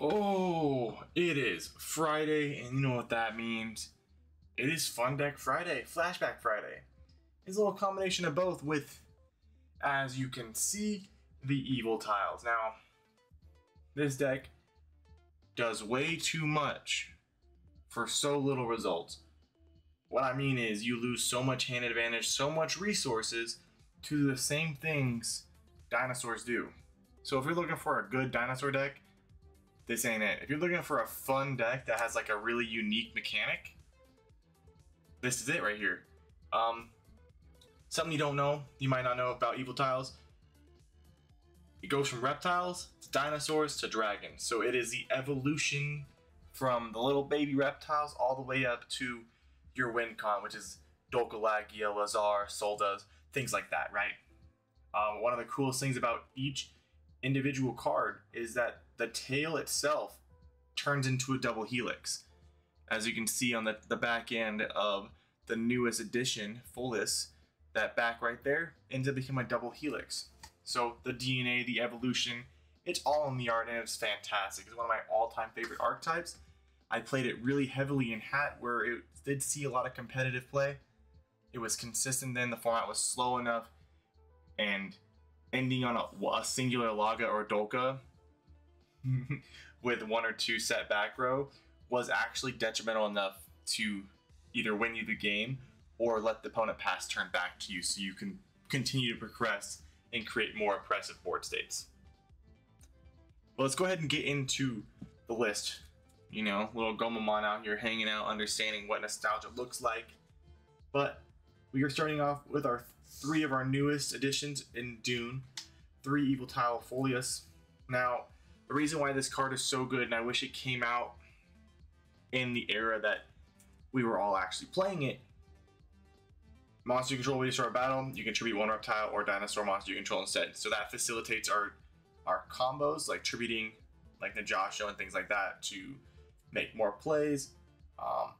Oh, it is Friday, and you know what that means. It is Fun Deck Friday, Flashback Friday. It's a little combination of both with, as you can see, the Evoltiles. Now, this deck does way too much for so little results. What I mean is you lose so much hand advantage, so much resources to do the same things dinosaurs do. So if you're looking for a good dinosaur deck, this ain't it. If you're looking for a fun deck that has like a really unique mechanic, this is it right here. Something you don't know, you might not know about Evoltiles. It goes from reptiles to dinosaurs to dragons. So it is the evolution from the little baby reptiles all the way up to your WinCon, which is Yugioh, Evolzar, Soldas, things like that, right? One of the coolest things about each individual card is that the tail itself turns into a double helix. As you can see on the back end of the newest edition, Fullest, that back right there ends up becoming a double helix. So the DNA, the evolution, it's all in the art and it's fantastic. It's one of my all-time favorite archetypes. I played it really heavily in Hat where it did see a lot of competitive play. It was consistent then, the format was slow enough, and ending on a singular Laga or Dolka with one or two set back row was actually detrimental enough to either win you the game or let the opponent pass turn back to you so you can continue to progress and create more impressive board states. Well, let's go ahead and get into the list. You know, little Gomamon out here hanging out, understanding what nostalgia looks like. But we are starting off with three of our newest additions in DUNE, 3 Evoltile Folius. Now, the reason why this card is so good, and I wish it came out in the era that we were all actually playing it. Monster you control when you start a battle, you contribute one reptile or dinosaur monster you control instead. So that facilitates our combos, like tributing like Yugioh and things like that to make more plays. And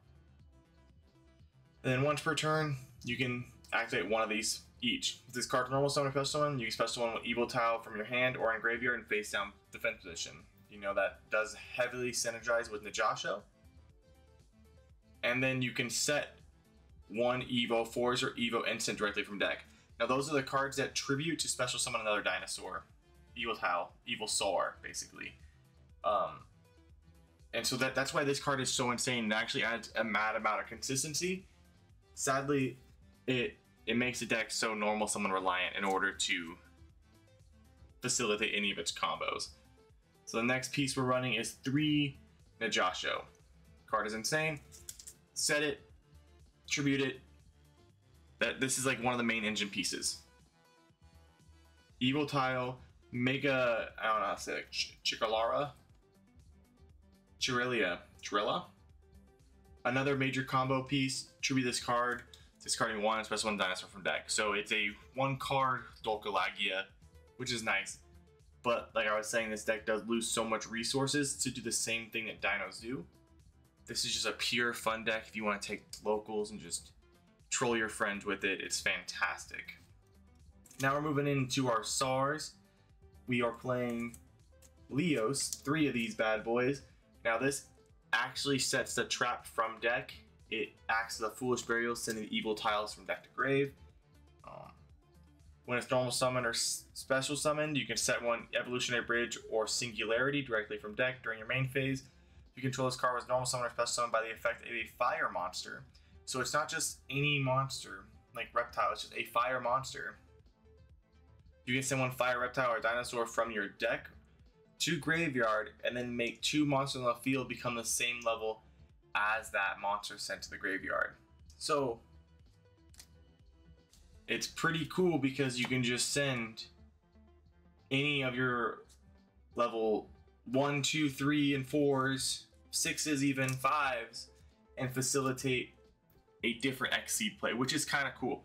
then once per turn, you can activate one of these each. If this card's normal summon or special summon, you can special summon with Evoltile from your hand or in graveyard and face down defense position. You know that does heavily synergize with Yugioh. And then you can set one Evo Force or Evo Instant directly from deck. Now those are the cards that tribute to special summon another dinosaur. Evoltile, Evolsaur, basically. And so that's why this card is so insane. It actually adds a mad amount of consistency. Sadly, it makes the deck so normal summon reliant in order to facilitate any of its combos. So the next piece we're running is 3 Yugioh. Card is insane. Set it, tribute it. This is like one of the main engine pieces. Evoltile, Mega, I don't know how to say it, Chirilla. Another major combo piece, tribute this card, discarding one special one dinosaur from deck. So it's a 1-card Yugioh, which is nice. But like I was saying, this deck does lose so much resources to do the same thing that dinos do. This is just a pure fun deck if you want to take locals and just troll your friends with it. It's fantastic. Now we're moving into our SARs. We are playing Leos, 3 of these bad boys. Now this actually sets the trap from deck. It acts as a foolish burial, sending Evoltiles from deck to grave. When it's normal summon or special summoned, you can set one Evolutionary Bridge or Singularity directly from deck during your main phase. You control this card with normal summon or special summon by the effect of a fire monster. So it's not just any monster like reptile, it's just a fire monster. You can send one fire reptile or dinosaur from your deck to graveyard and then make 2 monsters on the field become the same level as that monster sent to the graveyard. So it's pretty cool because you can just send any of your level 1, 2, 3, and 4s, 6s, even 5s, and facilitate a different XC play, which is kind of cool.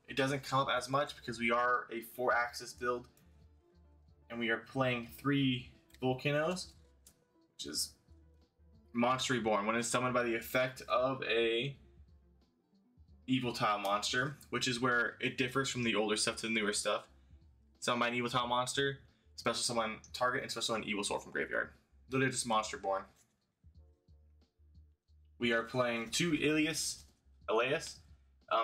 It doesn't come up as much because we are a 4-axis build, and we are playing 3 Volcanoes, which is Monster Reborn. When it's summoned by the effect of a Evoltile monster, which is where it differs from the older stuff to the newer stuff. Summoned by an Evoltile monster, special summon target, and special summon Evolsaur from graveyard. literally just Monster Born. We are playing 2 Elias.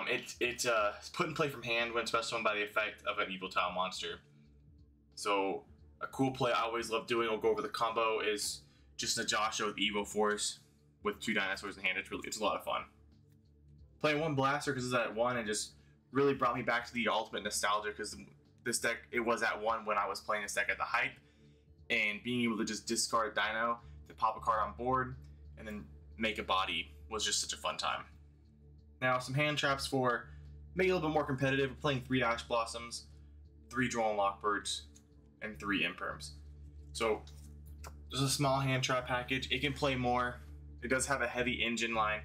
It's put in play from hand when special summoned by the effect of an Evoltile monster. So a cool play I always love doing, I'll go over the combo, is just a Yugioh with Evo Force with 2 dinosaurs in hand. It's a lot of fun. Playing 1 Blaster because it's at 1 and just really brought me back to the ultimate nostalgia, because this deck, it was at 1 when I was playing this deck at the hype, and being able to just discard Dino to pop a card on board and then make a body was just such a fun time. Now some hand traps for make it a little bit more competitive. We're playing 3 Ash Blossoms, 3 Droll and Lockbirds, and 3 Imperms. So there's a small hand trap package. It can play more. It does have a heavy engine line,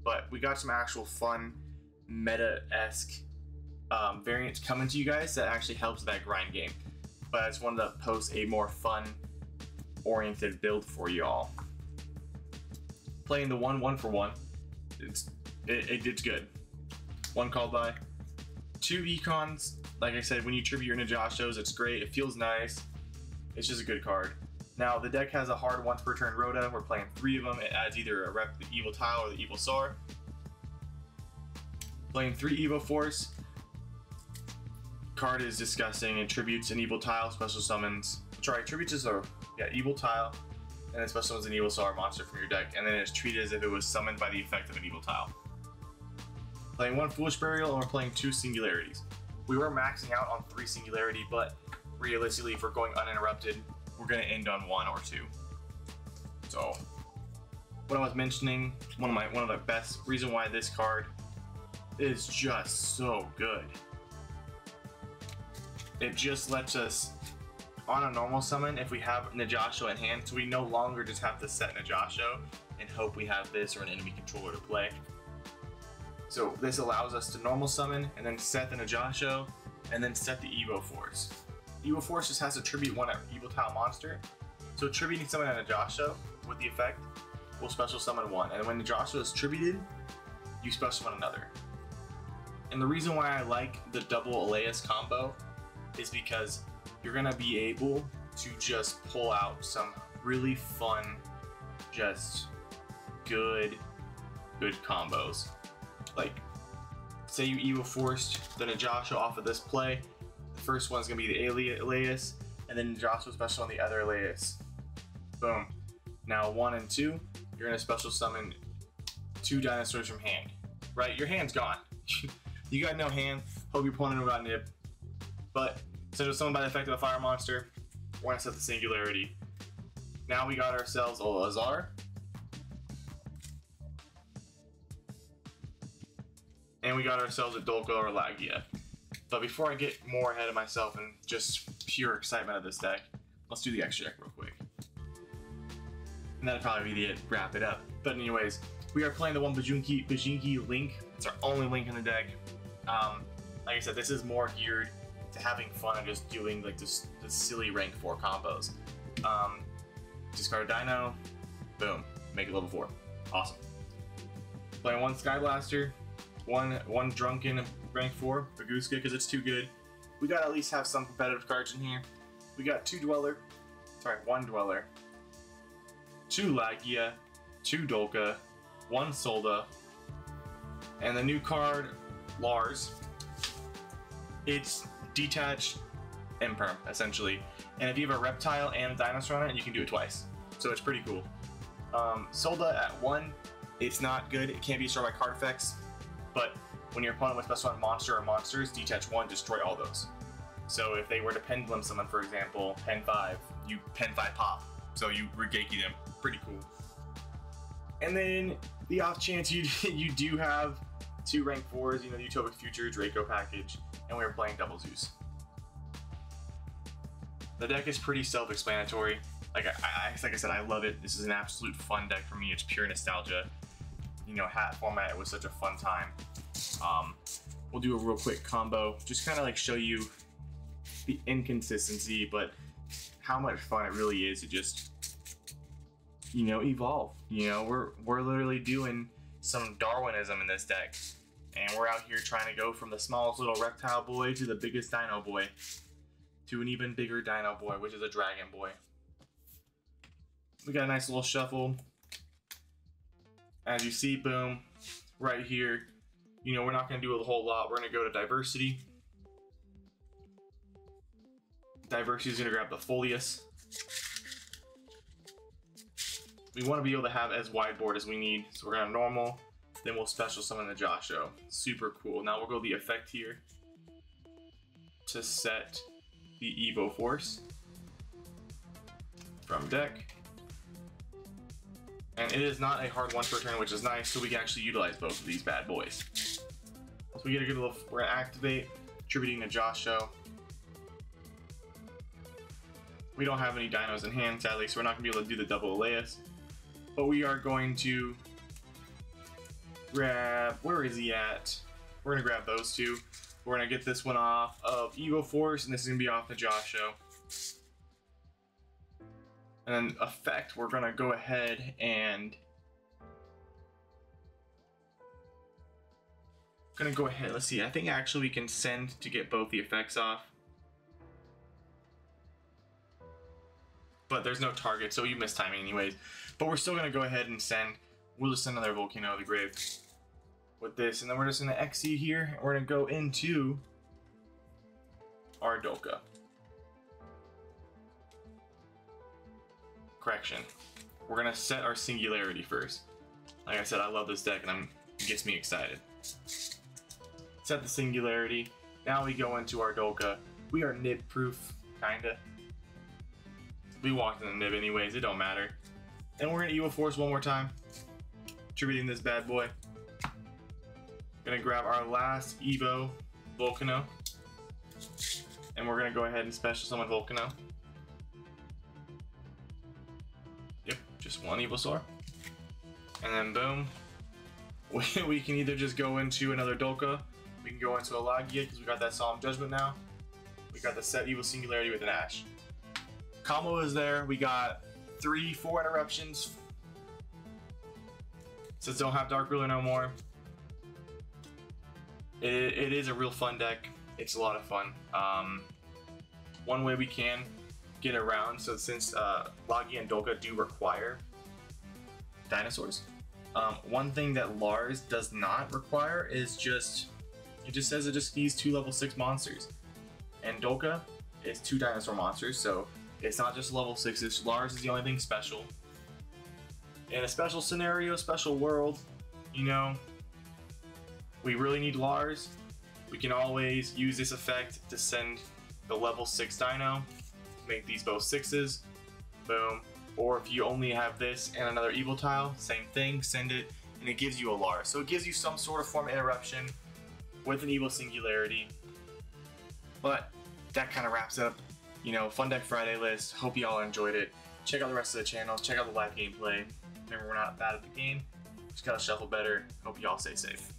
but we got some actual fun meta-esque variants coming to you guys that actually helps that grind game. But I just wanted to post a more fun oriented build for y'all. Playing the 1 for 1. It's good. 1 called by. 2 Econs. Like I said, when you tribute your Yugiohs, it's great. It feels nice. It's just a good card. Now the deck has a hard once per turn Rhoda. We're playing 3 of them. It adds either a the Evoltile or the Evolsaur. Playing 3 Evo Force. Card is disgusting. It tributes an Evoltile, special summons. Sorry, tributes is a Evoltile, and then special summons an Evolsaur monster from your deck, and then it's treated as if it was summoned by the effect of an Evoltile. Playing 1 Foolish Burial, and we're playing 2 Singularities. We were maxing out on 3 Singularity, but realistically, if we're going uninterrupted, we're going to end on 1 or 2. So, what I was mentioning, one of the best reason why this card is just so good. It just lets us, on a normal summon, if we have Yugioh in hand, so we no longer just have to set Yugioh and hope we have this or an enemy controller to play. So this allows us to normal summon and then set the Yugioh and then set the Evo Force. Evo Force just has to tribute 1 Evoltile monster, so tributing someone at Yugioh with the effect will special summon 1, and when Yugioh is tributed, you special summon another. And the reason why I like the double Elias combo is because you're gonna be able to just pull out some really fun, just good combos. Like, say you Evo Forced the Yugioh off of this play, the first one's gonna be the Elias, and then Yugioh special on the other Elias. Boom. Now 1 and 2, you're gonna special summon 2 dinosaurs from hand. Right? Your hand's gone. You got no hand. Hope your opponent got nib. But instead of summoned by the effect of a fire monster, we're gonna set the Singularity. Now we got ourselves Evolzar. And we got ourselves a Dolka or Lagia. But before I get more ahead of myself and just pure excitement of this deck, let's do the extra deck real quick. And that'll probably be it, wrap it up. But anyways, we are playing the 1 Bajinki Link. It's our only Link in the deck. Like I said, this is more geared to having fun and just doing like the silly rank 4 combos. Discard a Dino, boom, make it level 4. Awesome. Playing 1 Sky Blaster, one Drunken rank 4 Baguska because it's too good. We gotta at least have some competitive cards in here. We got 1 Dweller, 2 Lagia, 2 Dolka, 1 Solda, and the new card, Lars. It's detached Imperm, essentially. And if you have a reptile and a dinosaur on it, you can do it twice. So it's pretty cool. Solda at 1, it's not good. It can't be destroyed by card effects. But when your opponent with special on monster or monsters, detach 1, destroy all those. So if they were to pendulum summon, for example, pen 5, you pen 5 pop. So you Regeki them. Pretty cool. And then the off chance you do have 2 rank 4s, you know, Utopic Future, Draco package, and we were playing double Zeus. The deck is pretty self-explanatory. Like I said, I love it. This is an absolute fun deck for me. It's pure nostalgia. You know, hat format, it was such a fun time. We'll do a real quick combo, just kind of like show you the inconsistency, but how much fun it really is to just, you know, evolve. You know, we're literally doing some Darwinism in this deck, and we're out here trying to go from the smallest little reptile boy to the biggest dino boy to an even bigger dino boy, which is a dragon boy. we got a nice little shuffle. As you see, boom, right here. You know, we're not going to do a whole lot. We're going to go to diversity. Diversity is going to grab the Folius. We want to be able to have as wide board as we need. So we're going to normal. Then we'll special summon the Yugioh. Super cool. Now we'll go the effect here to set the Evo Force from deck. And it is not a hard one for a turn, which is nice, so we can actually utilize both of these bad boys. So we get a good little, we're gonna activate, attributing the Yugioh. We don't have any dinos in hand, sadly, so we're not gonna be able to do the double Elias. But we are going to grab, where is he at? We're gonna grab those two. We're gonna get this one off of Evo Force, and this is gonna be off the Yugioh. And then effect, we're gonna go ahead and let's see, I think actually we can send to get both the effects off. But there's no target, so you miss timing anyways. But we're still gonna go ahead and send. We'll just send another Volcano of the Grave with this, and then we're just gonna XC here, and we're gonna go into our Dolka. Correction. We're gonna set our Singularity first. Like I said, I love this deck, and it gets me excited. Set the Singularity. Now we go into our Dolka. We are nib proof, kinda. We walked in the nib anyways, it don't matter. And we're gonna Evo Force one more time. Attributing this bad boy. Gonna grab our last Evo Volcano. And we're gonna go ahead and special summon Volcano. Yep, just one Evolsaur. And then boom. We can either just go into another Dolka. We can go into a Yugioh because we got that Solemn Judgment now. We got the set Evo Singularity with an Ash. Combo is there. We got 3-4 interruptions. Since don't have Dark Ruler no more. It is a real fun deck. It's a lot of fun. One way we can get around, so since Yugioh and Dolka do require dinosaurs, one thing that Lars does not require is it just says it just needs 2 level 6 monsters. And Dolka is 2 dinosaur monsters, so it's not just level 6s. Lars is the only thing special. In a special scenario, special world, you know, we really need Lars. We can always use this effect to send the level 6 dino, make these both 6s, boom. Or if you only have this and another Evoltile, same thing, send it, and it gives you a Lars. So it gives you some sort of form of interruption with an Evo Singularity. But that kind of wraps up, you know, Fun Deck Friday list. Hope you all enjoyed it. Check out the rest of the channels, check out the live gameplay. Remember, we're not bad at the game, just gotta shuffle better. Hope you all stay safe.